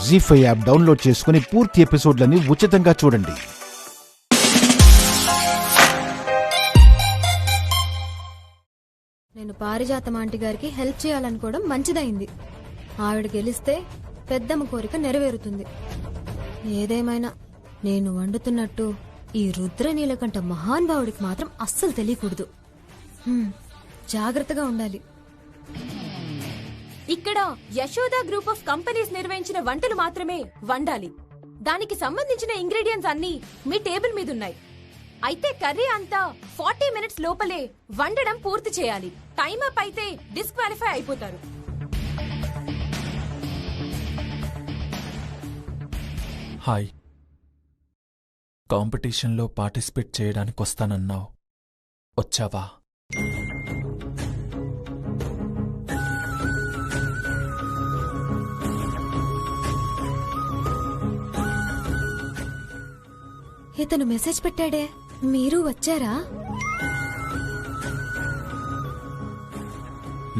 జీ5 app download చేసుకుని పూర్తి ఎపిసోడ్లని ఉచితంగా చూడండి. నేను పారిజాతం ఆంటీ గారికి హెల్ప్ చేయాలనుకోవడం మంచిదైంది. ఆవిడ గెలిస్తే పెద్దమ్మ కోరిక నెరవేరుతుంది. ఏదేమైనా నేను వండుతున్నట్టు ఈ రుద్రనీలకంఠ మహానుభావుడికి మాత్రం అస్సలు తెలియకూడదు. జాగ్రత్తగా ఉండాలి. ఇక్కడ యశోద గ్రూప్ ఆఫ్ కంపెనీస్ నిర్వహించిన వంటలు మాత్రమే వండాలి. దానికి సంబంధించిన ఇంగ్రీడియంట్స్ అన్నీ మీ టేబుల్ మీద ఉన్నాయి. అయితే కర్రీ అంతా 40 మినిట్స్ లోపలే వండడం పూర్తి చేయాలి. టైమ్ అప్ అయితే డిస్క్వాలిఫై అయిపోతారు. హాయ్, కాంపిటీషన్లో పార్టిసిపేట్ చేయడానికి వస్తానన్నావు, వచ్చావా? ఇతను మెసేజ్ పెట్టాడే, మీరు వచ్చారా?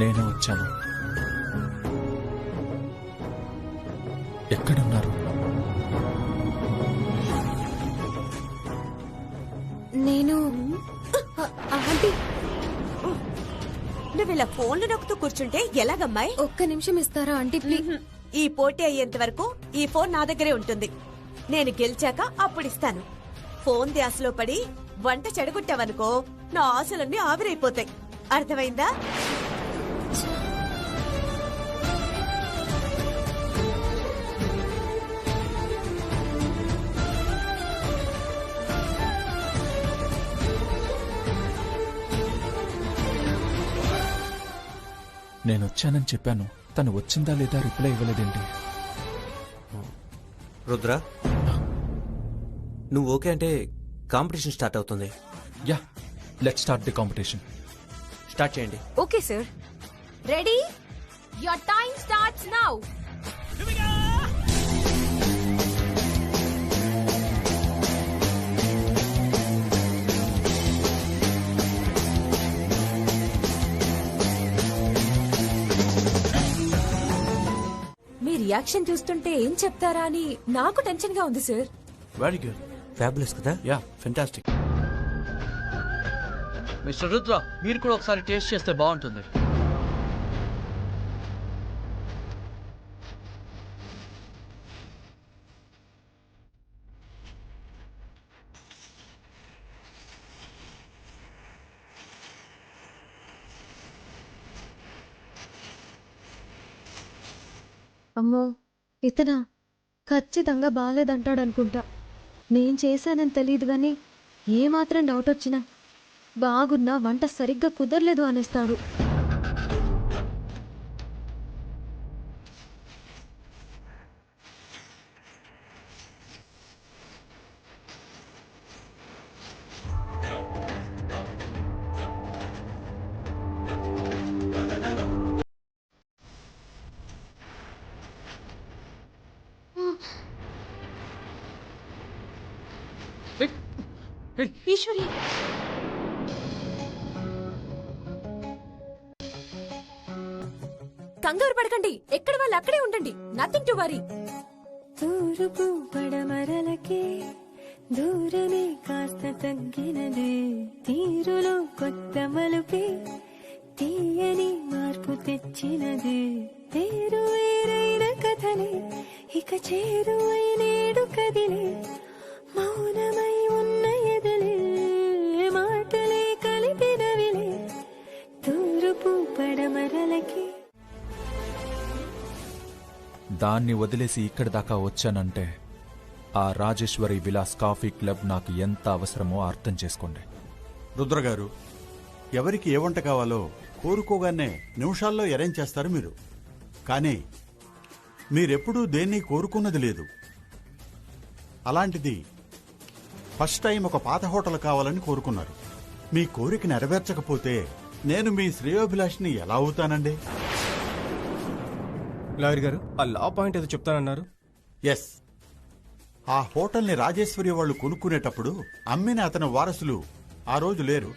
నేను వచ్చాను. ఎక్కడున్నారు? నేను ఆంటీ, నువ్వు ఇలా ఫోన్లు నొక్కుతూ కూర్చుంటే ఎలాగమ్మాయి? ఒక్క నిమిషం ఇస్తారా ఆంటీ ప్లీజ్? ఈ పోటీ అయ్యేంత వరకు ఈ ఫోన్ నా దగ్గరే ఉంటుంది. నేను గెలిచాక అప్పుడిస్తాను. ఫోన్ ధ్యాసలో పడి వంట చెడగొట్టావనుకో నా ఆశలన్నీ ఆవిరైపోతాయి. అర్థమైందా? నేను వచ్చానని చెప్పాను, తను వచ్చిందా లేదా రిప్లై ఇవ్వలేదేంటి? రుద్ర, నువ్వు ఓకే అంటే కాంపిటీషన్ స్టార్ట్ అవుతుంది. Yeah, let's start the competition. Start చేయండి. Okay sir, ready? Your time starts now. మీ రియాక్షన్ చూస్తుంటే ఏం చెప్తారా అని నాకు టెన్షన్ గా ఉంది సార్. వెరీ గుడ్, ఫ్యాబులస్ కదా? Yeah, fantastic. మిస్టర్ రుద్ర, మీరు కూడా ఒకసారి టేస్ట్ చేస్తే బాగుంటుంది. అమ్మో, ఇతనా ఖచ్చితంగా బాగాలేదంటాడనుకుంటా. నేను చేశానని తెలియదు గాని ఏమాత్రం డౌట్ వచ్చినా బాగున్నా వంట సరిగ్గా కుదరలేదు అనేస్తాడు. ఈశ్వరి, కంగారు పడకండి. ఎక్కడ వాళ్ళు అక్కడే ఉండండి. Nothing to worry. తూర్పు పడమరలకే దూరమే కాస్త తగ్గినదే, తీరులో కొత్త మలుపే తీయని మార్పు తెచ్చినదే, పేరు వేరైన కథలే ఇక చేరువై నేడు కదిలే, మౌనమై ఉన్న ఎదలే మాటలే కలిపినవిలే, తూర్పు పడమరలకే. దాన్ని వదిలేసి ఇక్కడి దాకా వచ్చానంటే ఆ రాజేశ్వరి విలాస్ కాఫీ క్లబ్ నాకు ఎంత అవసరమో అర్థం చేసుకోండి. రుద్రగారు, ఎవరికి ఏ వంట కావాలో కోరుకోగానే నిమిషాల్లో అరేంజ్ చేస్తారు మీరు. కానీ మీరెప్పుడూ దేన్ని కోరుకున్నది లేదు. అలాంటిది ఫస్ట్ టైం ఒక పాత హోటల్ కావాలని కోరుకున్నారు. మీ కోరిక నెరవేర్చకపోతే నేను మీ శ్రేయోభిలాషిని ఎలా అవుతానండి? లాయర్ గారు, ఆ లా పాయింట్ ఏదో చెప్తానన్నారు. ఎస్, ఆ హోటల్ని రాజేశ్వరి వాళ్ళు కొనుక్కునేటప్పుడు అమ్మిన అతని వారసులు ఆ రోజు లేరు.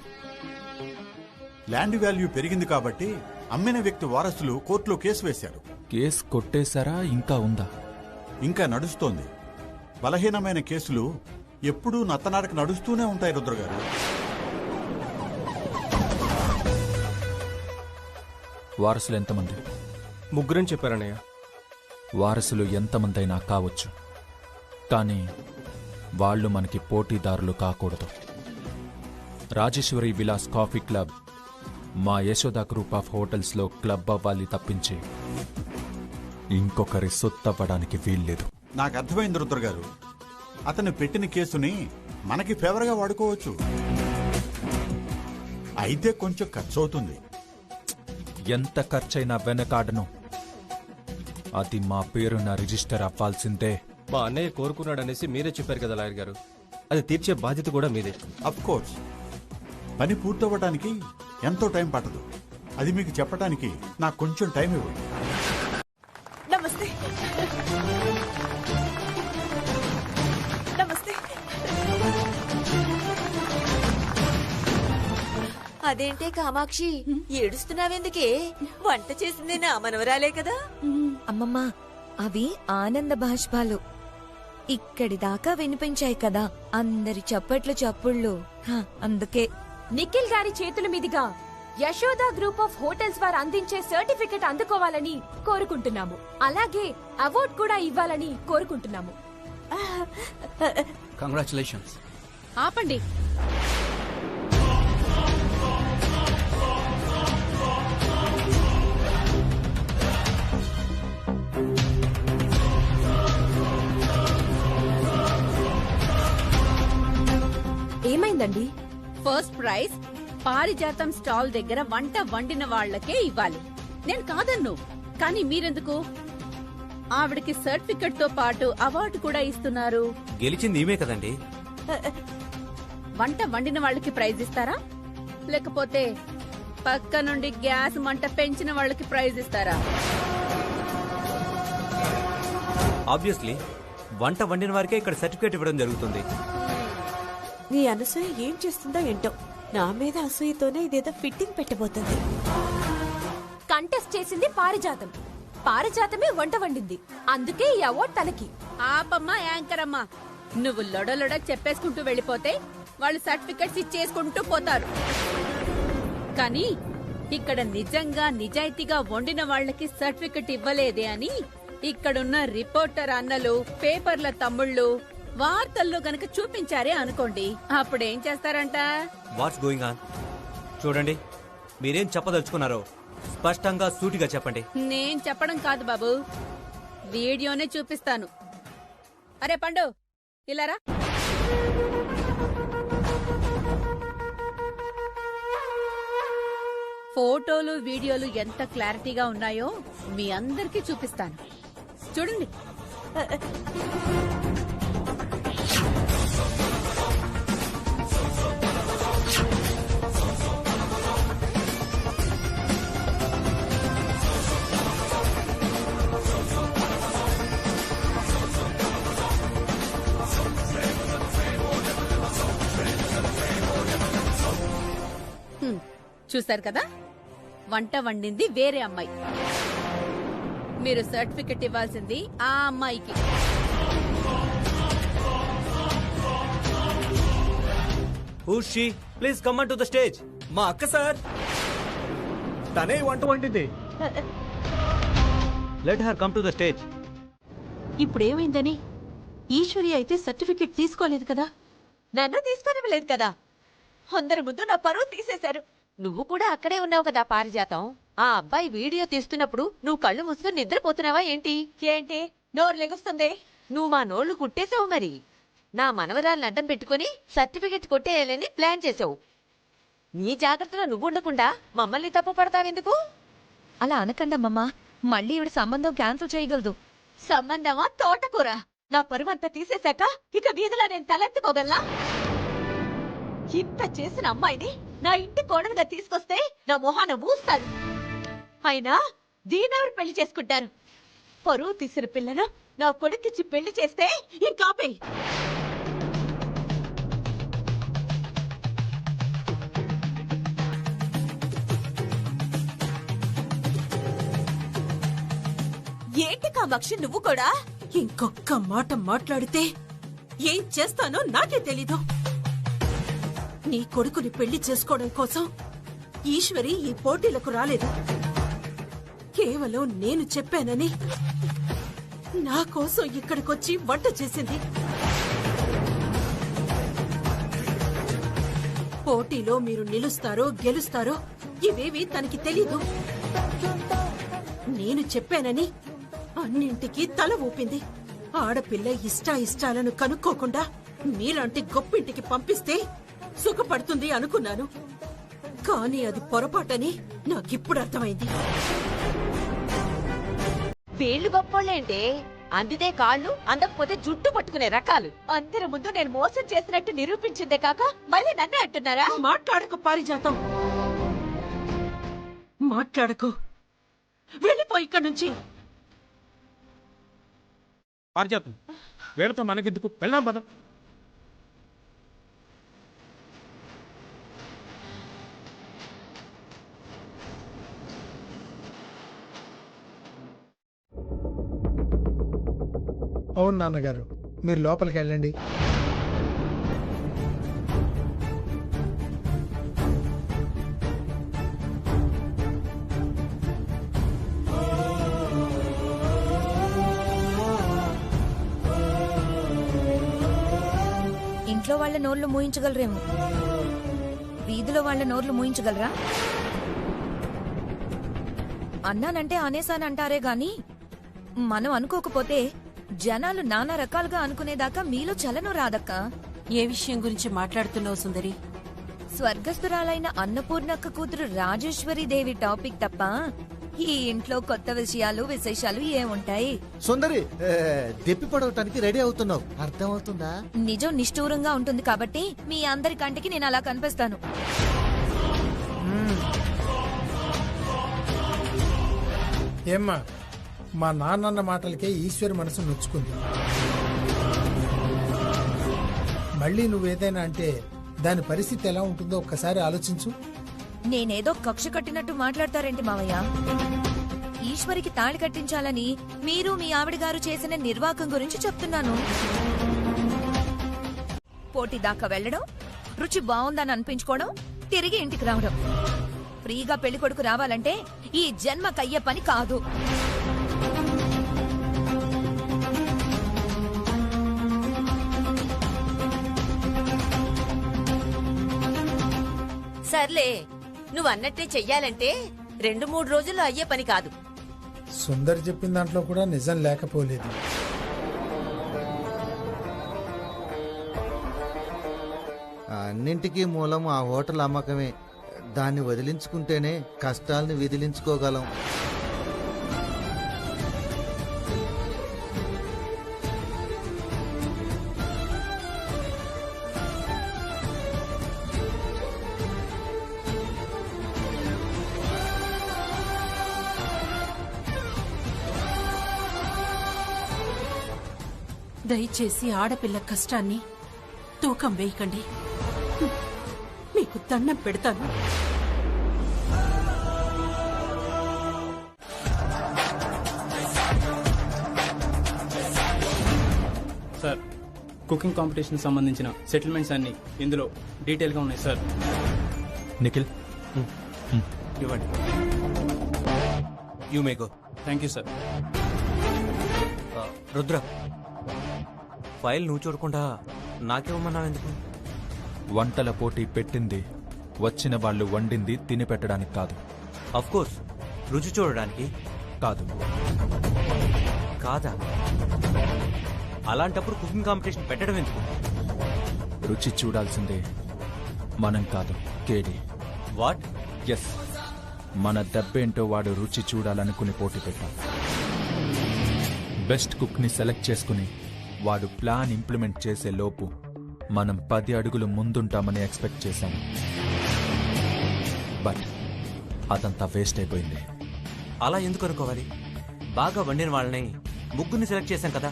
ల్యాండ్ వాల్యూ పెరిగింది కాబట్టి అమ్మిన వ్యక్తి వారసులు కోర్టులో కేసు వేశారు. కేసు కొట్టేశారా, ఇంకా ఉందా? ఇంకా నడుస్తోంది. బలహీనమైన కేసులు ఎప్పుడూ నత్తనాడక నడుస్తూనే ఉంటాయి రుద్రగారు. వారసులు ఎంతమంది? ముగ్గురని చెప్పారన్నయ్య. వారసులు ఎంతమందైనా కావచ్చు, కానీ వాళ్ళు మనకి పోటీదారులు కాకూడదు. రాజేశ్వరి విలాస్ కాఫీ క్లబ్ మా యశోద గ్రూప్ ఆఫ్ హోటల్స్లో క్లబ్ అవ్వాలి తప్పించి ఇంకొకరి సొత్తవ్వడానికి వీల్లేదు. నాకు అర్థమైంది రుద్రగారు. అతను పెట్టిన కేసుని మనకి ఫేవర్గా వాడుకోవచ్చు. అయితే కొంచెం ఖర్చు అవుతుంది. ఎంత ఖర్చైనా వెనకాడను. అది మా పేరున రిజిస్టర్ అవ్వాల్సిందే. మా అన్నయ్య కోరుకున్నాడనేసి మీరే చెప్పారు కదా లాయర్ గారు. అది తీర్చే బాధ్యత కూడా మీదే. అఫ్ కోర్స్, పని పూర్తవ్వడానికి ఎంతో టైం పట్టదు. అది మీకు చెప్పడానికి నాకు కొంచెం టైం ఇవ్వండి. నమస్తే. నమస్తే. అదేంటే కామాక్షి, ఏడుస్తున్నావెందుకే? వంట చేసింది నా మనవరాలే కదా. అమ్మమ్మ, అవి ఆనంద బాష్పాలు ఇక్కడి దాకా వినిపించాయి కదా, అందరి చప్పుళ్ళు. అందుకే నిఖిల్ గారి చేతుల మీదుగా యశోద గ్రూప్ ఆఫ్ హోటల్స్ వారు అందించే సర్టిఫికెట్ అందుకోవాలని కోరుకుంటున్నాము. అలాగే అవార్డు కూడా ఇవ్వాలని కోరుకుంటున్నాము. కంగ్రాచులేషన్స్. ఆపండి. ఏమైందండి? ఫస్ట్ ప్రైజ్ పారిజాతం స్టాల్ దగ్గర వంట వండిన వాళ్లకే ఇవ్వాలి. నేను కాదన్ను, కానీ మీరెందుకు? ఆవిడకి సర్టిఫికెట్ తో పాటు అవార్డు కూడా ఇస్తున్నారు. గెలిచింది ఈమె కదండి. వంట వండిన వాళ్ళకి ప్రైజ్ ఇస్తారా, లేకపోతే పక్క నుండి గ్యాస్ మంట పెంచిన వాళ్ళకి ప్రైజ్ ఇస్తారా? ఆబ్వియస్లీ వంట వండిన వారికే ఇక్కడ సర్టిఫికేట్ ఇవ్వడం జరుగుతుంది. నీ అనసూయ ఏం చేస్తుందో ఏంటో, నా మీద అసూయతోనే ఇదేదో ఫిట్టింగ్ పెట్టబోతుంది. కంటెస్ట్ చేసింది పారిజాతం, పారిజాతమే వంట వండింది. అందుకే ఈ అవార్డు తనకి. ఆపమ్మా యాంకర్ అమ్మా, నువ్వు లొడలొడ చెప్పేసుకుంటూ వెళ్ళిపోతే వాళ్ళు సర్టిఫికెట్స్ ఇచ్చేసుకుంటూ పోతారు. కానీ ఇక్కడ నిజంగా నిజాయితీగా వండిన వాళ్ళకి సర్టిఫికెట్ ఇవ్వలేదే అని ఇక్కడున్న రిపోర్టర్ అన్నలు, పేపర్ల తమ్ముళ్ళు వార్తల్లో గనక చూపించారే అనుకోండి, అప్పుడేం చేస్తారంట? What's going on? చూడండి, మీరేం చెప్పదలుచుకున్నారో స్పష్టంగా సూటిగా చెప్పండి. నేను చెప్పడం కాదు బాబు, వీడియోనే చూపిస్తాను. అరే పండు, ఇలారా. ఫోటోలు వీడియోలు ఎంత క్లారిటీగా ఉన్నాయో మీ అందరికీ చూపిస్తాను. చూడండి. చూశారు కదా, వంట వండింది వేరే అమ్మాయి. మీరు సర్టిఫికెట్ ఇవ్వాల్సింది ఆ అమ్మాయికి. Who's she? Please come on to the stage. మా అక్క సార్. తనే వంట వండింది. Let her come to the stage. ఇప్పుడేమైందని? Eshwari అయితే సర్టిఫికెట్ తీసుకోలేదు కదా, నన్ను తీసుకోనివ్వలేదు కదా. అందరి ముందు నా పరువు తీసేశారు. నువ్వు కూడా అక్కడే ఉన్నావు కదా పారిజాతం. ఆ అబ్బాయి వీడియో తీస్తున్నప్పుడు నువ్వు కళ్ళు మూసుకుని నిద్రపోతున్నావా ఏంటి? ఏంటి నోరు లెగుస్తుంది? నువ్వు మా నోళ్లు కుట్టేశావు. మరి నా మనవరాలను అడ్డం పెట్టుకుని సర్టిఫికెట్ కొట్టేయాలని ప్లాన్ చేసావు. నీ జాగ్రత్తలో నువ్వు ఉండకుండా మమ్మల్ని తప్పు పడతావెందుకు? అలా అనకండమ్మమ్మా, మళ్ళీ ఈవిడ సంబంధం క్యాన్సిల్ చేయగలదు. సంబంధమా తోటకూర? నా పరువంతా తీసేశాక ఇక వీధిలో నేను తలెత్తుకోగలనా? ఇంత చేసిన అమ్మాయిని నా ఇంటి కోడలుగా తీసుకొస్తే నా మొహాన మూస్తాను. అయినా దీనెవరు పెళ్లి చేసుకుంటారు? పరువు తీసిన పిల్లను నా కొడుకిచ్చి పెళ్లి చేస్తే ఇంకాపే. ఏంటి కామాక్షి, నువ్వు కూడా ఇంకొక్క మాట మాట్లాడితే ఏం చేస్తానో నాకే తెలీదు. నీ కొడుకుని పెళ్లి చేసుకోవడం కోసం ఈశ్వరి ఈ పోటీలకు రాలేదు. కేవలం నేను చెప్పానని నా కోసం ఇక్కడికొచ్చి వంట చేసింది. పోటీలో మీరు నిలుస్తారో గెలుస్తారో ఇవేవి తనకి తెలీదు. నేను చెప్పానని అన్నింటికీ తల ఊపింది. ఆడపిల్ల ఇష్టాలను కనుక్కోకుండా మీలాంటి గొప్పింటికి పంపిస్తే సుఖపడుతుంది అనుకున్నాను. కానీ అది పొరపాటని నాకిప్పుడు అర్థమైంది. వీళ్ళు గొప్పోళ్ళేంటే, అందితే కాళ్ళు అందకపోతే జుట్టు పట్టుకునే రకాలు. అందరి ముందు నేను మోసం చేసినట్టు నిరూపించిందే కాక మళ్ళీ నన్నే అంటున్నారా? మాట్లాడకు పారిజాతం, మాట్లాడకు. వెళ్ళిపో ఇక్కడి నుంచి. పారిజాతం, వీళ్ళతో మనకెందుకు, వెళ్దాం పద. అవును నాన్నగారు, మీరు లోపలికి వెళ్ళండి. ఇంట్లో వాళ్ళ నోర్లు మూయించగలరేమో, వీధిలో వాళ్ళ నోర్లు మూయించగలరా? అన్నానంటే అనేసానంటారే గాని మనం అనుకోకపోతే జనాలు నానా రకాలుగా అనుకునేదాకా మీలో చలనం రాదక్కా. ఏ విషయం గురించి మాట్లాడుతున్నావు సుందరి? స్వర్గస్థురాలైన అన్నపూర్ణక్క కూతురు రాజేశ్వరి దేవి టాపిక్ తప్ప ఈ ఇంట్లో కొత్త విశేషాలు ఏముంటాయి? సుందరి, దెప్పి పడవటానికి రెడీ అవుతున్నావు, అర్థమవుతుందా? నిజం నిష్ఠూరంగా ఉంటుంది కాబట్టి మీ అందరి కంటికి నేను అలా కనిపిస్తాను. ఏమ్మా, మా నాన్నన్న మాటలకే ఈశ్వరి మనసు నొచ్చుకుంది. మళ్ళీ నువ్వేదైనా అంటే దాని పరిస్థితి ఎలా ఉంటుందో ఒక్కసారి ఆలోచించు. నేనేదో కక్ష కట్టినట్టు మాట్లాడతారేంటి మావయ్య? ఈశ్వరికి తాళి కట్టించాలని మీరు మీ ఆవిడ గారు చేసిన నిర్వాకం గురించి చెప్తున్నాను. పోటీ దాకా వెళ్లడం, రుచి బాగుందని అనిపించుకోవడం, తిరిగి ఇంటికి రావడం. ఫ్రీగా పెళ్లి కొడుకు రావాలంటే ఈ జన్మకయ్యే పని కాదు. సర్లే, నువ్వు అన్నట్టే చెయ్యాలంటే 2-3 రోజుల్లో అయ్యే పని కాదు. సుందరి చెప్పిన దాంట్లో కూడా నిజం లేకపోలేదు. అన్నింటికీ మూలం ఆ హోటల్ అమ్మకమే. దాన్ని వదిలించుకుంటేనే కష్టాల్ని విదిలించుకోగలం. దయచేసి ఆడపిల్ల కష్టాన్ని తూకం వేయకండి. మీకు దండం పెడతాను. సార్, కుకింగ్ కాంపిటీషన్ సంబంధించిన సెటిల్మెంట్స్ అన్ని ఇందులో డీటెయిల్గా ఉన్నాయి సార్. నిఖిల్, ఇవ్వండి. You may go. Thank you sir. Rudra, file నువ్వు చూడకుండా నాకేమన్నావు ఎందుకు? వంటల పోటీ పెట్టింది వచ్చిన వాళ్ళు వండింది తిని పెట్టడానికి కాదు. అఫ్ కోర్స్, రుచి చూడడానికి కాదు. కాదా? అలాంటప్పుడు కుకింగ్ కాంపిటీషన్ పెట్టడం ఎందుకు? రుచి చూడాల్సిందే మనం కాదు, కేడి. వాట్? ఎస్, మన దెబ్బేంటో వాడు రుచి చూడాలనుకుని పోటీ పెట్టాం. బెస్ట్ కుక్ ని సెలెక్ట్ చేసుకుని వాడు ప్లాన్ ఇంప్లిమెంట్ చేసే లోపు మనం 10 అడుగులు ముందుంటామని ఎక్స్పెక్ట్ చేశాము. బట్ అదంతా వేస్ట్ అయిపోయింది. అలా ఎందుకు అనుకోవాలి? బాగా వండిన వాళ్ళని ముగ్గురిని సెలెక్ట్ చేశాం కదా.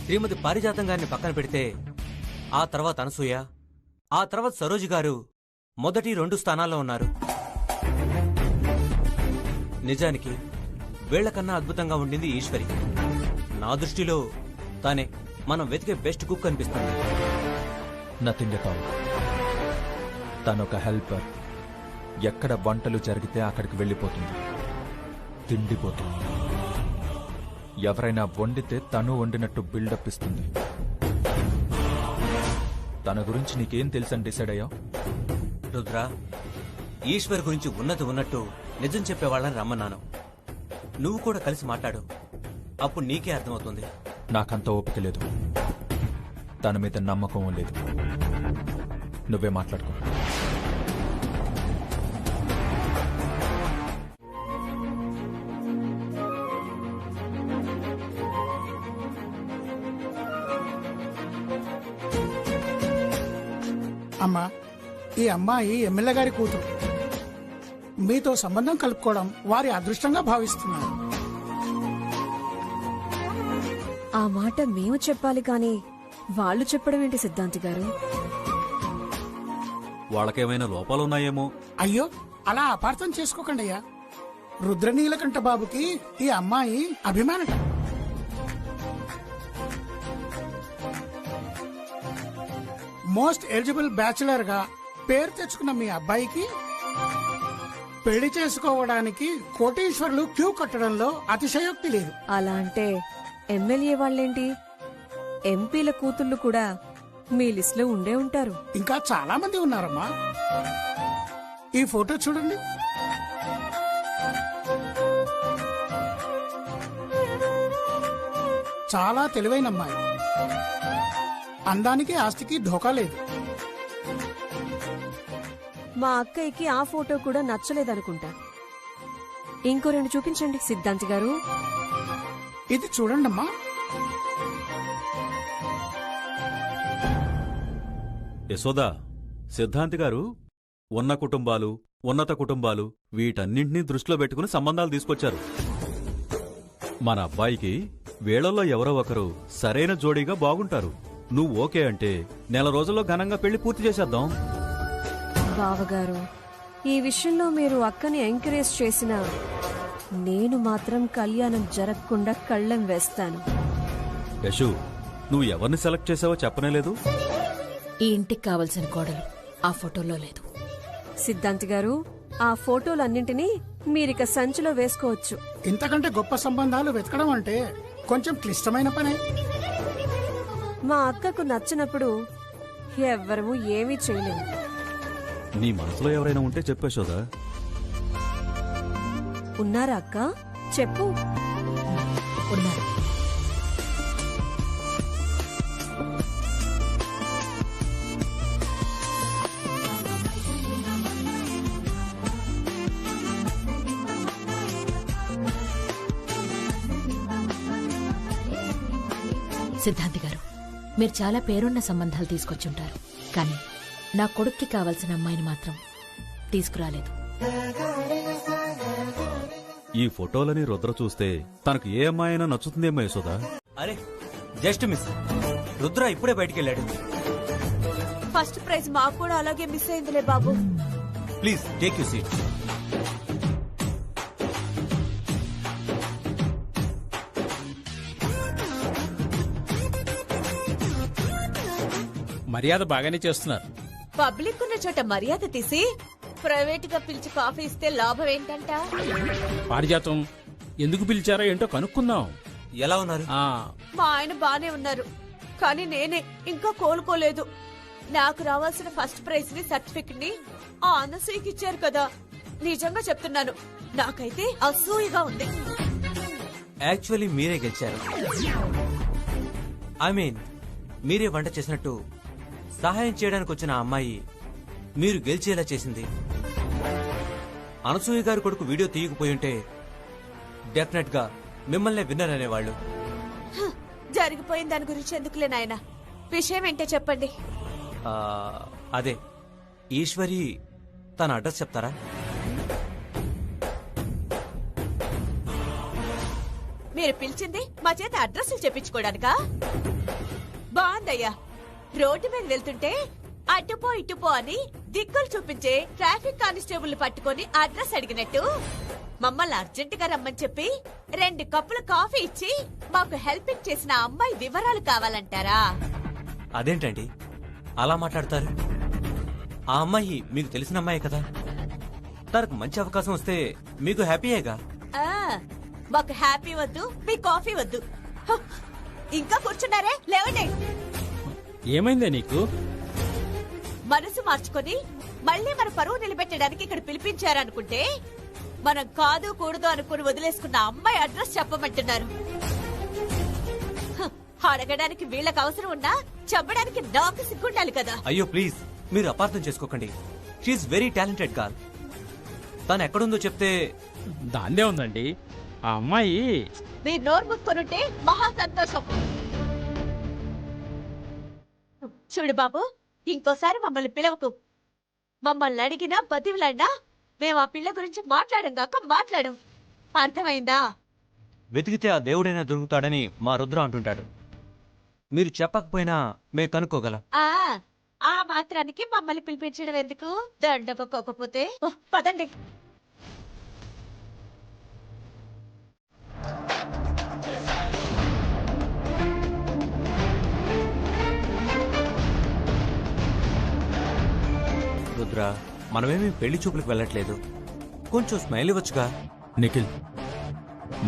శ్రీమతి పారిజాతం గారిని పక్కన పెడితే ఆ తర్వాత అనసూయ, ఆ తర్వాత సరోజి గారు మొదటి 2 స్థానాల్లో ఉన్నారు. నిజానికి వీళ్లకన్నా అద్భుతంగా ఉండింది ఈశ్వరి. నా దృష్టిలో తానే మనం వెతికే బెస్ట్ కుక్ అనిపిస్తుంది. Nothing at all. తనొక హెల్పర్. ఎక్కడ వంటలు జరిగితే అక్కడికి వెళ్ళిపోతుంది, తిండిపోతుంది. ఎవరైనా వండితే తను వండినట్టు బిల్డప్ ఇస్తుంది. తన గురించి నీకేం తెలుసని డిసైడ్ అయ్యా? రుద్ర, ఈశ్వర్ గురించి ఉన్నది ఉన్నట్టు నిజం చెప్పేవాళ్ళని రమ్మన్నాను. నువ్వు కూడా కలిసి మాట్లాడు, అప్పుడు నీకే అర్థమవుతుంది. నాకంత ఓపిక లేదు, తన మీద నమ్మకం లేదు. నువ్వే మాట్లాడుకో. అమ్మా, ఈ అమ్మాయి ఎమ్మెల్యే గారి కూతురు. మీతో సంబంధం కలుపుకోవడం వారి అదృష్టంగా భావిస్తున్నారు. ఆ మాట మేము చెప్పాలి కానీ వాళ్ళు చెప్పడం ఏంటి సిద్ధాంతి గారు? వాళ్ళకేమైనా లోపాలున్నాయేమో. అయ్యో, అలా అపార్థం చేసుకోకండి అయ్యా. రుద్రనీలకంఠ బాబుకి ఈ అమ్మాయి అభిమానట. మోస్ట్ ఎలిజిబుల్ బ్యాచిలర్ గా పేరు తెచ్చుకున్న మీ అబ్బాయికి పెళ్లి చేసుకోవడానికి కోటీశ్వర్లు క్యూ కట్టడంలో అతిశయోక్తి లేదు. అలా అంటే ఎమ్మెల్యే వాళ్ళేంటి, ఎంపీల కూతుళ్ళు కూడా మీ లిస్ట్ లో ఉండే ఉంటారు. ఇంకా చాలా మంది ఉన్నారమ్మా. ఈ ఫోటో చూడండి. చాలా తెలివైన అమ్మాయి. అందానికి ఆస్తికి ధోకా లేదు. మా అక్కయ్యకి ఆ ఫోటో కూడా నచ్చలేదనుకుంటా. ఇంకో రెండు చూపించండి సిద్ధాంతి గారు. ఇది చూడండమ్మా. యశోదా, సిద్ధాంతి గారు ఉన్న కుటుంబాలు, ఉన్నత కుటుంబాలు వీటన్నింటినీ దృష్టిలో పెట్టుకుని సంబంధాలు తీసుకొచ్చారు. మన అబ్బాయికి వీళ్ళల్లో ఎవరో ఒకరు సరైన జోడీగా బాగుంటారు. నువ్వు ఓకే అంటే నెల రోజుల్లో ఘనంగా పెళ్లి పూర్తి చేసేద్దాం. బావగారు, ఈ విషయంలో మీరు అక్కని ఎంకరేజ్ చేసినా నేను మాత్రం కళ్యాణం జరగకుండా కళ్ళెం వేస్తాను. యశు, నువ్వు ఎవరిని సెలెక్ట్ చేసావో చెప్పనేలేదు. ఈ ఇంటికి కావలసిన కోడలు ఆ ఫోటోలో లేదు. సిద్ధాంతి గారు, ఆ ఫోటోలన్నింటినీ మీరిక సంచిలో వేసుకోవచ్చు. ఇంతకంటే గొప్ప సంబంధాలు వెతకడం అంటే కొంచెం క్లిష్టమైన పనే. మా అక్కకు నచ్చినప్పుడు ఎవ్వరము ఏమీ చేయలేము. నీ మనసులో ఎవరైనా ఉంటే చెప్పే యశోదా. ఉన్నారా అక్క? చెప్పు. ఉన్నారు. సిద్ధాంతి గారు, మీరు చాలా పేరున్న సంబంధాలు తీసుకొచ్చుంటారు, కానీ నా కొడుక్కి కావాల్సిన అమ్మాయిని మాత్రం తీసుకురాలేదు. ఈ ఫోటోలని రుద్ర చూస్తే తనకు ఏ అమ్మాయి అయినా నచ్చుతుందేమో యశోదా. అరే జస్ట్ మిస్. రుద్ర ఇప్పుడే బయటికెళ్ళాడు. ఫస్ట్ ప్రైజ్ మాకు కూడా అలాగే మిస్ అయిందిలే బాబు. Please take you seat. మర్యాద బాగానే చేస్తున్నారు. పబ్లిక్ ఉన్న చోట మర్యాద తీసి ప్రైవేట్ గా పిలిచి కాఫీ ఇస్తే లాభం ఏంటంట? పారిజాతం ఎందుకు పిలిచారో ఏంటో కనుక్కుందాం. ఎలా ఉన్నారు? మా ఆయన బానే ఉన్నారు, కానీ నేనే ఇంకా కోలుకోలేదు. నాకు రావాల్సిన ఫస్ట్ ప్రైజ్ ని, సర్టిఫికెట్ ని ఆ అనసూయకి ఇచ్చారు కదా. నిజంగా చెప్తున్నాను, నాకైతే అసూయగా ఉంది. యాక్చువల్లీ మీరే గెలిచారు. ఐ మీన్ మీరే వంట చేసినట్టు సహాయం చేయడానికి వచ్చిన ఆ అమ్మాయి మీరు గెలిచేలా చేసింది. అనసూయ గారి కొడుకు వీడియో తీయకపోయి ఉంటే డెఫినెట్ గా మిమ్మల్ని విన్నర్ అనేవాళ్ళు. జరిగిపోయిన దాని గురించి ఎందుకులే నాయన, విషయం ఏంటో చెప్పండి. అదే ఈశ్వరి తన అడ్రస్ చెప్తారా? మీరు పిలిచింది మా చేత అడ్రస్లు చెప్పించుకోవడానికా? బాగుందయ్యా. రోడ్డు మీద వెళ్తుంటే అటుపో ఇటుపో అని దిక్కులు చూపించే ట్రాఫిక్ కానిస్టేబుల్ పట్టుకొని అడ్రస్ అడిగినట్టు మమ్మల్ని అర్జెంట్ గా రమ్మని చెప్పి 2 కప్పుల కాఫీ ఇచ్చి మాకు హెల్పింగ్ చేసిన అమ్మాయి వివరాలు కావాలంటారా? అదేంటండి అలా మాట్లాడతారు? ఆ అమ్మాయి మీకు తెలిసిన అమ్మాయి కదా, తనకు మంచి అవకాశం వస్తే మీకు హ్యాపీయేగా. ఆ, మాకు హ్యాపీ వద్దు, మీ కాఫీ వద్దు. హ, ఇంకా కూర్చున్నారే, లేవండి. ఏమైందే నీకు? మనసు మార్చుకొని మళ్ళీ మన పరువు నిలబెట్టడానికి ఇక్కడ పిలిపించారనుకుంటే మనం కాదు కూడదు అనుకుని వదిలేసుకున్న అమ్మాయి అడ్రస్ చెప్పమంటున్నారు. హ, అడగడానికి వీళ్ళకి అవసరం ఉన్నా చెప్పడానికి నాకు సిగ్గుండాలి కదా. అయ్యో ప్లీజ్, మీరు అపార్థం చేసుకోకండి. She's very talented girl. తను ఎక్కడుందో చెప్తే. దాందే ఉందండి, ఆ అమ్మాయి. మీరు నోరు మూసుకొనుంటే మహా సంతోషం. చూడు బాబు, ఇంకోసారి మమ్మల్ని పిలవకు. మమ్మల్ని అడిగినా బతివులాడినా మేము ఆ పిల్ల గురించి మాట్లాడం కాక మాట్లాడం. అర్థమైందా? వెతికితే ఆ దేవుడైనా దొరుకుతాడని మా రుద్ర అంటుంటాడు. మీరు చెప్పకపోయినా మేము కనుక్కోగలం. ఆ మాత్రానికి మమ్మల్ని పిలిపించడం ఎందుకు? దండపోకపోతే పదండి. రుద్ర, మనమేమి పెళ్లి చూపులకు వెళ్ళట్లేదు. కొంచెం స్మైల్ ఇవ్వచ్చుగా. నిఖిల్,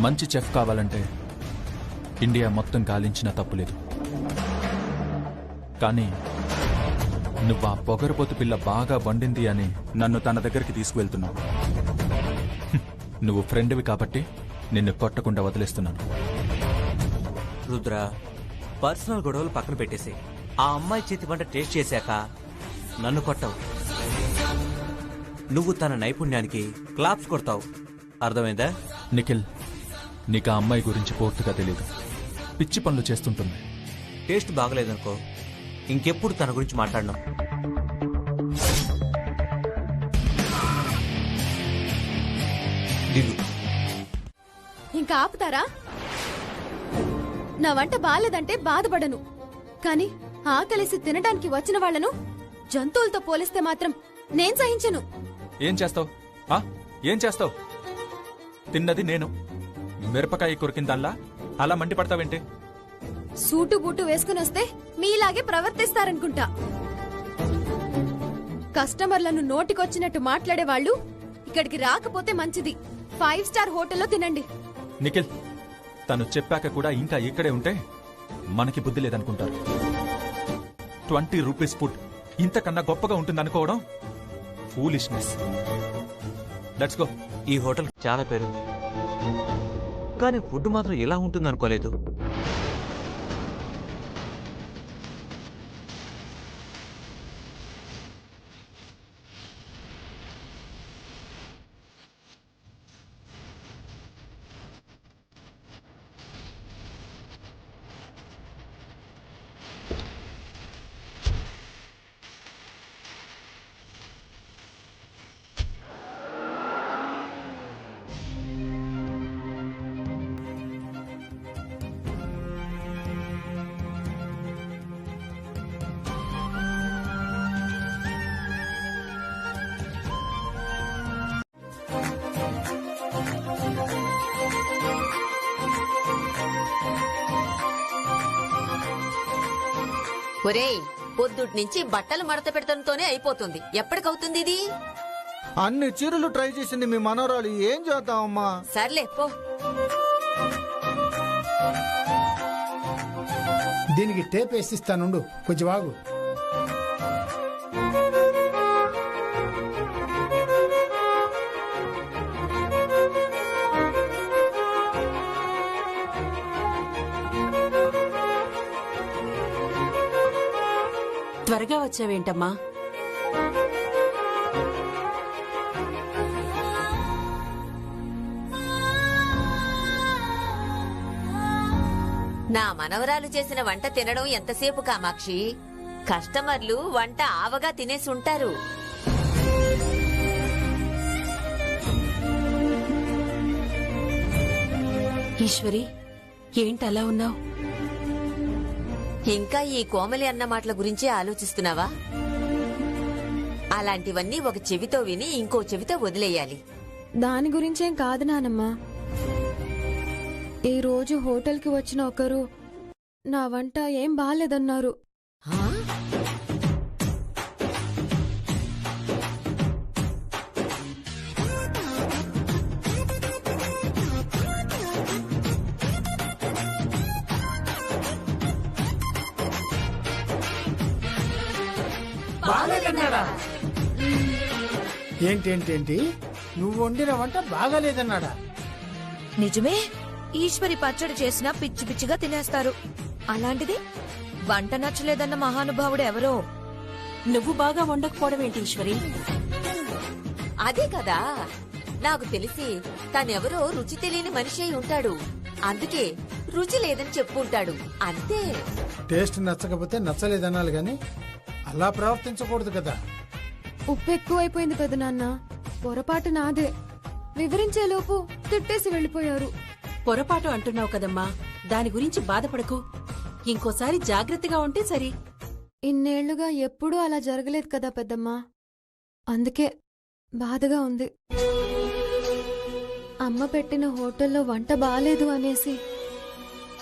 మంచి చెఫ్ కావాలంటే ఇండియా మొత్తం గాలించినా తప్పులేదు. కానీ నువ్వు ఆ పొగరపోతు పిల్ల బాగా వండింది అని నన్ను తన దగ్గరికి తీసుకువెళ్తున్నావు. నువ్వు ఫ్రెండ్వి కాబట్టి నిన్ను కొట్టకుండా వదిలేస్తున్నాను. రుద్ర, పర్సనల్ గొడవలు పక్కన పెట్టేసి ఆ అమ్మాయి చేతి వంట టేస్ట్ చేశాక నన్ను కొట్టవు. నువ్వు తన నైపుణ్యానికి క్లాప్స్ కొడతావు. అర్థమైందా? నిఖిల్, నీకు ఆ అమ్మాయి గురించి పూర్తిగా తెలీదు. పిచ్చి పనులు చేస్తుంటుంది. టేస్ట్ బాగలేదనుకో, ఇంకెప్పుడు తన గురించి మాట్లాడను. ఇంకా ఆపుతారా? నా వంట బాలేదంటే బాధపడను, కానీ ఆకలిసి తినడానికి వచ్చిన వాళ్లను జంతువులతో పోలిస్తే మాత్రం నేను సహించను. ఏం చేస్తావు? ఏం చేస్తావు? తిన్నది నేను. మిరపకాయ కొరికిందల్లా అలా మండిపడతావేంటి? సూటు బూటు వేసుకుని వస్తే మీలాగే ప్రవర్తిస్తారనుకుంటా. కస్టమర్లను నోటికొచ్చినట్టు మాట్లాడే వాళ్ళు ఇక్కడికి రాకపోతే మంచిది. 5 స్టార్ హోటల్లో తినండి. నిఖిల్, తను చెప్పాక కూడా ఇంకా ఇక్కడే ఉంటే మనకి బుద్ధి లేదనుకుంటారు. 20 రూపీస్ ఫుడ్ ఇంతకన్నా గొప్పగా ఉంటుందనుకోవడం ఫూలిష్నెస్. Let's go. ఈ హోటల్ చాలా పేరు, కానీ ఫుడ్ మాత్రం ఇలా ఉంటుందనుకోలేదు. ఒరేయ్, పొద్దుటి నుంచి బట్టలు మడత పెడతంతోనే అయిపోతుంది. ఎప్పటికవుతుంది ఇది? అన్ని చీరలు ట్రై చేసింది మీ మనోరాలు. ఏం చేద్దామమ్మా? సర్లే పో. దీనికి టేప్ వేసిస్తానుండు, కొంచెం ఆగు. త్వరగా వచ్చావేంటమ్మా? నా మనవరాలు చేసిన వంట తినడం ఎంతసేపు కామాక్షి? కస్టమర్లు వంట ఆవగా తినేసి ఉంటారు. ఈశ్వరి, ఏంటలా ఉన్నావు? ఇంకా ఈ కోమలి అన్న మాటల గురించి ఆలోచిస్తున్నావా? అలాంటివన్నీ ఒక చెవితో విని ఇంకో చెవితో వదిలేయాలి. దాని గురించేం కాదు నానమ్మా. ఈ రోజు హోటల్కి వచ్చిన ఒకరు నా వంట ఏం బాలేదన్నారు. ఏంటేంటేంటి, నువ్వు వండిన వంట బాగాలేదన్నాడా? నిజమే. ఈశ్వరి పచ్చడి చేసినా పిచ్చి పిచ్చిగా తినేస్తారు. అలాంటిది వంట నచ్చలేదన్న మహానుభావుడు ఎవరో. నువ్వు బాగా వండకపోవడం ఏంటి ఈశ్వరి? అదే కదా, నాకు తెలిసి తనెవరో రుచి తెలియని మనిషి అయి ఉంటాడు. అందుకే రుచి లేదని చెప్పుంటాడు అంతే. టేస్ట్ నచ్చకపోతే నచ్చలేదనాలి గాని అలా ప్రవర్తించకూడదు కదా. ఉప్పు ఎక్కువైపోయింది పెదనాన్న, పొరపాటు నాదే. వివరించేలోపు తిట్టేసి వెళ్ళిపోయారు. పొరపాటు అంటున్నావు కదమ్మా, దాని గురించి బాధపడకు. ఇంకోసారి జాగ్రత్తగా ఉంటే సరి. ఇన్నేళ్లుగా ఎప్పుడూ అలా జరగలేదు కదా పెద్దమ్మా, అందుకే బాధగా ఉంది. అమ్మ పెట్టిన హోటల్లో వంట బాలేదు అనేసి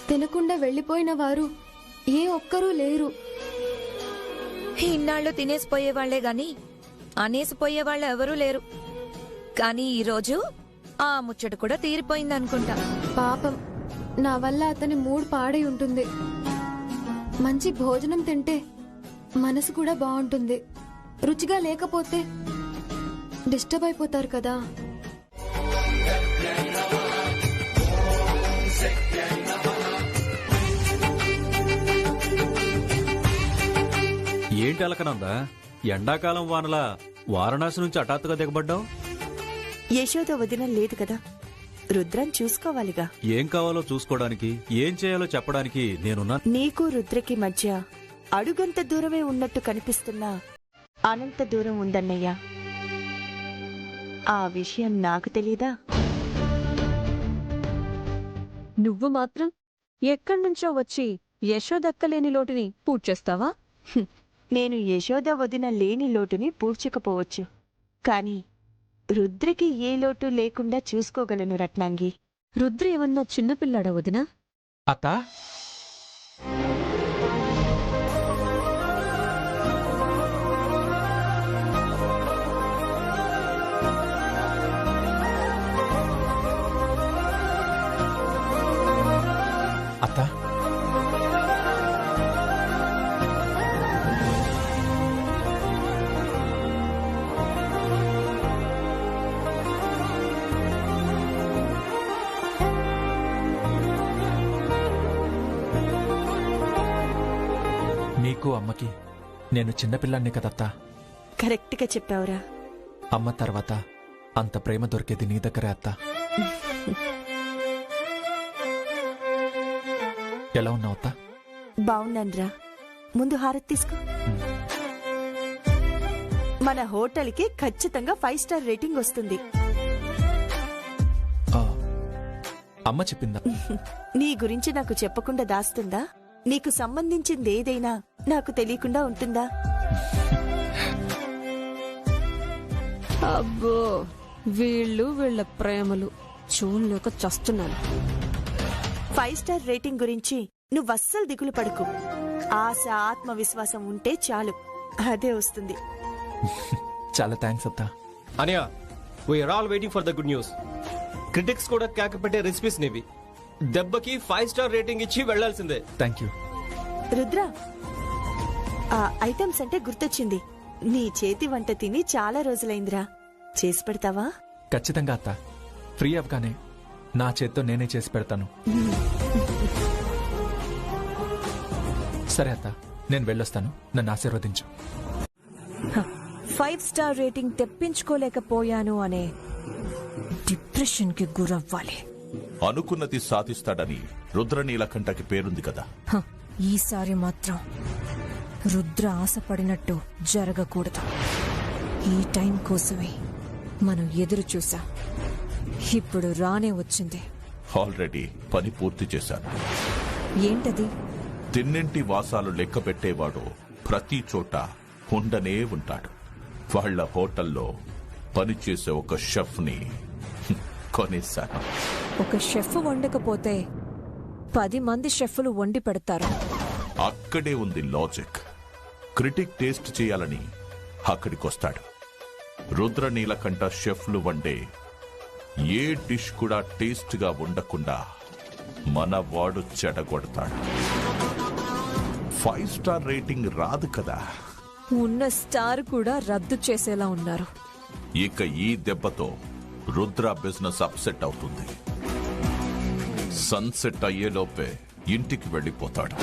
తినకుండా వెళ్లిపోయిన వారు ఏ ఒక్కరూ లేరు. ఇన్నాళ్ళు తినేసిపోయేవాళ్లే గాని అనేసిపోయేవాళ్ళు ఎవరూ లేరు. కానీ ఈరోజు ఆ ముచ్చట కూడా తీరిపోయిందనుకుంటా. పాపం, నా వల్ల అతని మూడ్ పాడై ఉంటుంది. మంచి భోజనం తింటే మనసు కూడా బాగుంటుంది. రుచిగా లేకపోతే డిస్టర్బ్ అయిపోతారు కదా. ఏంటి అలకనందా, ఎండాకాలం వానలా వారణాసి నుంచి హఠాత్తుగా దిగబడ్డావు? యశోద వదిన లేదు కదా, రుద్రం చూసుకోవాలిగా. ఏం కావాలో చూసుకోవడానికి, ఏం చేయాలో చెప్పడానికి నేనున్నా. నీకు రుద్రకి మధ్య అడుగంత దూరమే ఉన్నట్టు కనిపిస్తున్నా అనంత దూరం ఉందన్నయ్యా. ఆ విషయం నాకు తెలీదా? నువ్వు మాత్రం ఎక్కడి నుంచో వచ్చి యశోదక్కలేని లోటుని పూడ్చేస్తావా? నేను యశోద వదిన లేని లోటుని పూడ్చకపోవచ్చు, కాని రుద్రకి ఏ లోటు లేకుండా చూసుకోగలను రత్నాంగి. రుద్ర ఏమన్నా చిన్నపిల్లాడా వదినా? అత్తా, అత్తా, నీకు అమ్మకి నేను చిన్నపిల్లాన్ని కదత్తా. కరెక్ట్గా చెప్పావురా. అమ్మ తర్వాత అంత ప్రేమ దొరికేది నీ దగ్గరే అత్తా. ఎలా ఉన్నావు అత్తా? బావున్నాన్రా. ముందు హారతి తీసుకో. మన హోటల్కి ఖచ్చితంగా 5 స్టార్ రేటింగ్ వస్తుంది. అమ్మ చెప్పిందా? నీ గురించి నాకు చెప్పకుండా దాస్తుందా? నీకు సంబంధించింది ఏదైనా నాకు తెలియకుండా ఉంటుందా? అబ్బో, వీళ్ళ ప్రేమలు చూడలేక చస్తున్నాను. 5 స్టార్ రేటింగ్ గురించి నువ్వస్సలు దిగులు పడకు. ఆశ, ఆత్మవిశ్వాసం ఉంటే చాలు, అదే వస్తుంది. చాలా థ్యాంక్స్ అత్తా. అనియా, we are all waiting for the good news. Critics కూడా కేక పెట్టే రెసిపీస్ నివి. దెబ్బకి 5 స్టార్ రేటింగ్ ఇచ్చి వెళ్లాల్సిందే. Thank you. రుద్ర, ఆ ఐటమ్స్ అంటే గుర్తొచ్చింది. నీ చేతి వంట తిని చాలా రోజులైందిరా. చేసి పెడతావా? ఖచ్చితంగా అత్తా. ఫ్రీ అవగానే నా చేత్తో నేనే చేసి పెడతాను. సరే అత్తా, నేను వెళ్ళొస్తాను. నన్ను ఆశీర్వదించు. 5 స్టార్ రేటింగ్ తెప్పించుకోలేకపోయాను అనే డిప్రెషన్ కి గురవ్వాలి. అనుకున్నది సాధిస్తాడని రుద్రనీలకంఠకి పేరుంది కదా. ఈసారి మాత్రం రుద్ర ఆశపడినట్టు జరగకూడదు. ఈ టైం కోసమే మనం ఎదురు చూసాం. ఇప్పుడు రానే వచ్చింది. ఆల్రెడీ పని పూర్తి చేశాను. ఏంటది? తిన్నింటి వాసాలు లెక్క పెట్టేవాడు ప్రతి చోట ఉండనే ఉంటాడు. వాళ్ల హోటల్లో పనిచేసే ఒక షెఫ్ ని కొనేశాను. ఒక షెఫ్ వండకపోతే 10 మంది షెఫ్లు వండి పెడతారు. అక్కడే ఉంది లాజిక్. క్రిటిక్ టేస్ట్ చేయాలని అక్కడికొస్తాడు. రుద్రనీలకంఠ షెఫ్లు వండే ఏ డిష్ కూడా టేస్ట్గా ఉండకుండా మన వాడు చెడగొడతాడు. 5 స్టార్ రేటింగ్ రాదు కదా. ఉన్న స్టార్ కూడా రద్దు చేసేలా ఉన్నారు. ఇక ఈ దెబ్బతో రుద్ర బిజినెస్ అప్సెట్ అవుతుంది. సన్సెట్ అయ్యేలోపే ఇంటికి వెళ్ళిపోతాడు.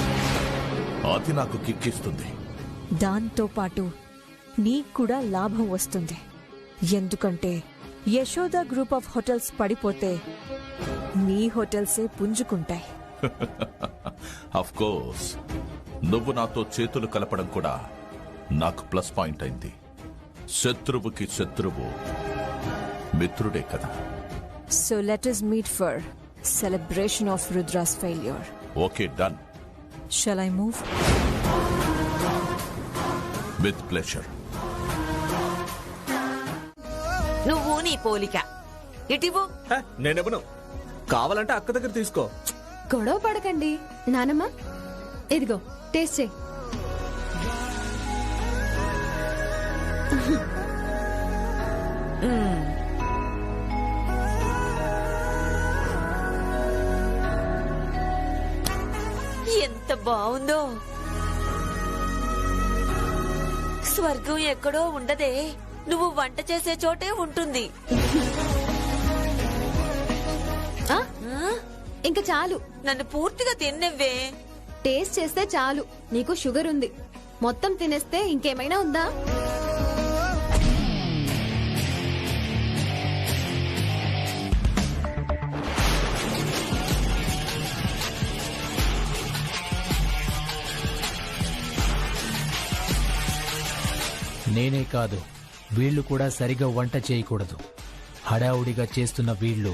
అది నాకు కిక్కిస్తుంది. దాంతో పాటు నీకు కూడా లాభం వస్తుంది. ఎందుకంటే యశోద గ్రూప్ ఆఫ్ హోటల్స్ పడిపోతే నీ హోటల్సే పుంజుకుంటాయి. అఫ్ కోర్స్, నువ్వు నాతో చేతులు కలపడం కూడా నాకు ప్లస్ పాయింట్ అయింది. శత్రువుకి శత్రువు మిత్రుడే కదా. So let us meet for celebration of Rudra's failure. Okay, done. Shall I move? With pleasure. నువ్వు నీ పోలిక ఇటివు. నేనెవను? కావాలంటే అక్క దగ్గర తీసుకో. గొడవ పడకండి నానమ్మ. ఇదిగో టేస్ట్ చేయి. ఎంత బావుందో. స్వర్గం ఎక్కడో ఉండదే, నువ్వు వంట చేసే చోటే ఉంటుంది. ఇంకా చాలు. నన్ను పూర్తిగా తిన్నవే. టేస్ట్ చేస్తే చాలు. నీకు షుగర్ ఉంది. మొత్తం తినేస్తే ఇంకేమైనా ఉందా? నేనే కాదు, వీళ్ళు కూడా సరిగా వంట చేయకూడదు. హడావుడిగా చేస్తున్న వీళ్ళు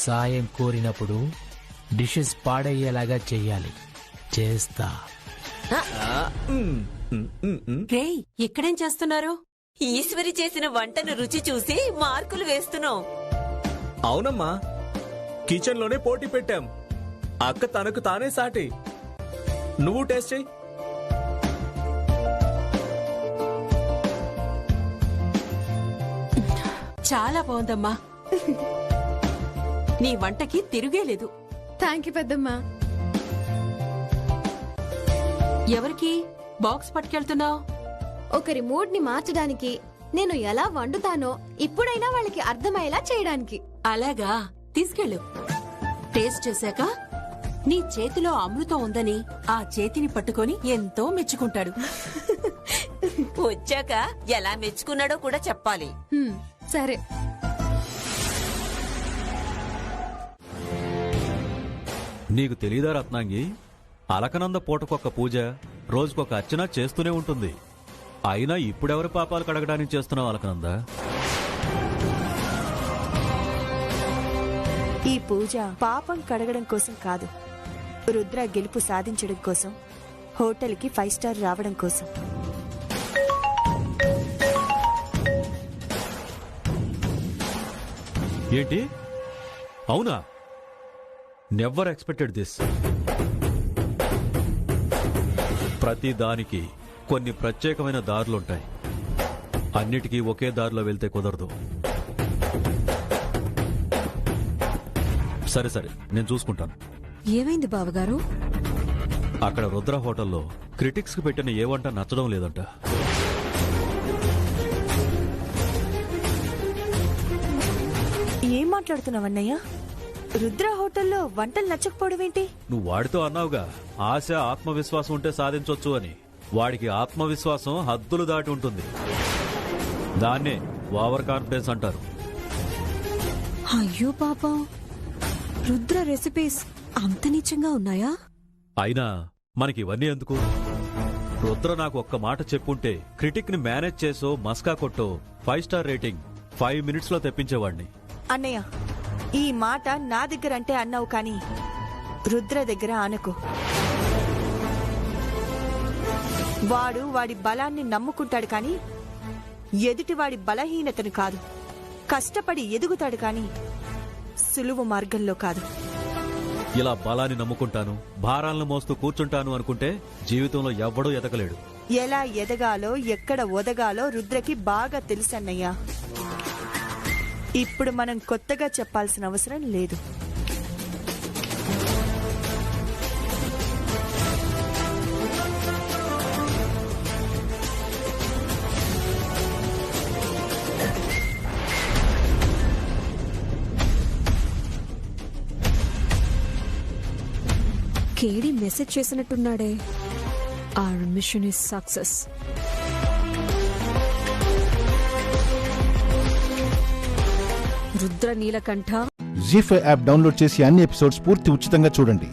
సాయం కోరినప్పుడు డిషెస్ పాడయ్యేలాగా చెయ్యాలి. చేస్తా. రేయ్, ఎక్కడేం చేస్తున్నారు? ఈశ్వరి చేసిన వంటను రుచి చూసి మార్కులు వేస్తున్నావు. అవునమ్మా, కిచెన్ లోనే పోటీ పెట్టాం. అక్క తనకు తానే సాటి. నువ్వు టేస్ట్ చెయ్యి. చాలా బాగుందమ్మా. నీ వంటకి తిరుగేలేదు. థ్యాంక్ యూ పెద్దమ్మా. ఎవరికి బాక్స్ పట్టుకెళ్తున్నావు? ఒకరి మూడ్ ని మార్చడానికి, నేను ఎలా వండుతానో ఇప్పుడైనా వాళ్ళకి అర్థమయ్యేలా చేయడానికి. అలాగా, తీసుకెళ్ళు. టేస్ట్ చేశాక నీ చేతిలో అమృతం ఉందని ఆ చేతిని పట్టుకొని ఎంతో మెచ్చుకుంటాడు. వచ్చాక ఎలా మెచ్చుకున్నాడో కూడా చెప్పాలి. సరే. నీకు తెలీదా రత్నాంగి, అలకనంద పూటకొక్క పూజ, రోజుకొక అర్చన చేస్తూనే ఉంటుంది. అయినా ఇప్పుడెవరి పాపాలు కడగడానికి చేస్తున్నావు అలకనంద? ఈ పూజ పాపం కడగడం కోసం కాదు, రుద్ర గెలుపు సాధించడం కోసం, హోటల్కి 5 స్టార్ రావడం కోసం. ఏంటి? అవునా? Never expected this. ప్రతి దానికి కొన్ని ప్రత్యేకమైన దారులుంటాయి. అన్నిటికీ ఒకే దారిలో వెళ్తే కుదరదు. సరే సరే, నేను చూసుకుంటాను. ఏమైంది బావగారు? అక్కడ రుద్ర హోటల్లో క్రిటిక్స్ కి పెట్టిన ఏ వంట నచ్చడం లేదంట. ఏం మాట్లాడుతున్నావన్నయ్య? రుద్ర హోటల్లో వంటలు నచ్చకపోవడం ఏంటి? నువ్వు వాడితో అన్నావుగా, ఆశ ఆత్మవిశ్వాసం ఉంటే సాధించొచ్చు అని. వాడికి ఆత్మవిశ్వాసం హద్దులు దాటి ఉంటుంది. దాన్నే ఓవర్ కాన్ఫిడెన్స్ అంటారు. అయ్యో పాపం, రుద్ర రెసిపీస్ అంత నీచంగా ఉన్నాయా? అయినా మనకి ఇవన్నీ ఎందుకు? రుద్ర నాకు ఒక్క మాట చెప్పుంటే క్రిటిక్ ని మేనేజ్ చేసో మస్కా కొట్టో 5 స్టార్ రేటింగ్ 5 మినిట్స్ లో తెప్పించేవాడిని. అన్నయ్య, ఈ మాట నా దగ్గర అంటే అన్నావు కానీ రుద్ర దగ్గర అనకు. వాడు వాడి బలాన్ని నమ్ముకుంటాడు కానీ ఎదుటివాడి బలహీనతను కాదు. కష్టపడి ఎదుగుతాడు కానీ సులువు మార్గంలో కాదు. ఇలా బలాన్ని నమ్ముకుంటాను, భారాలను మోస్తూ కూర్చుంటాను అనుకుంటే జీవితంలో ఎవ్వడూ ఎదగలేడు. ఎలా ఎదగాలో ఎక్కడ ఒదగాలో రుద్రకి బాగా తెలుసన్నయ్యా. ఇప్పుడు మనం కొత్తగా చెప్పాల్సిన అవసరం లేదు. కేడి మెసేజ్ చేసినట్టున్నాడే. Our mission is success. Rudra Neelakanta ZEE5 app download చేసి అన్ని ఎపిసోడ్స్ పూర్తి ఉచితంగా చూడండి.